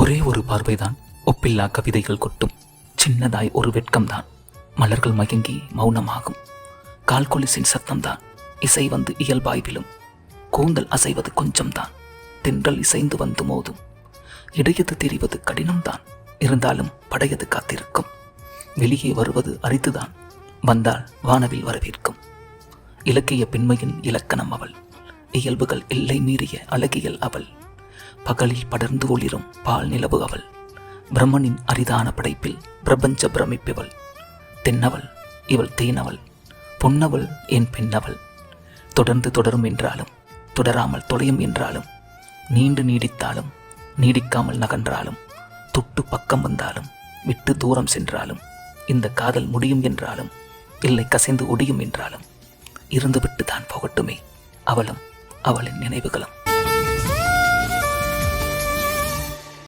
ஒரே ஒரு பார்வைதான் ஒப்பில்லா கவிதைகள் கொட்டும். சின்னதாய் ஒரு வெட்கம்தான் மலர்கள் மயங்கி மௌனமாகும். கால் கொலுசின் சத்தம்தான் இசை வந்து இயல்பாய் விழும். கூந்தல் அசைவது கொஞ்சம்தான் தென்றல் இசைந்து வந்து மோதும். இடையது தெரிவது கடினம்தான், இருந்தாலும் படையது காத்திருக்கும். வெளியே வருவது அரிதுதான், வந்தால் வானவில் வரவேற்கும். இலக்கிய பெண்மையின் இலக்கணம் அவள், இயல்புகள் எல்லை மீறிய அழகியல் அவள். பகலில் படர்ந்து ஒளிரும் பால் நிலவு அவள். பிரம்மனின் அரிதான படைப்பில் பிரபஞ்ச பிரமிப்பவள். தென்னவள் இவள் தேனவள், பொன்னவள் என் பெண்ணவள். தொடர்ந்து தொடரும் என்றாலும் தொடராமல் தொலையும் என்றாலும், நீண்டு நீடித்தாலும் நீடிக்காமல் நகன்றாலும், தொட்டு பக்கம் வந்தாலும் விட்டு தூரம் சென்றாலும், இந்த காதல் முடியும் என்றாலும் இல்லை கசைந்து ஒடியும் என்றாலும் இருந்துவிட்டு தான் போகட்டுமே அவளும் அவளின் நினைவுகளும்.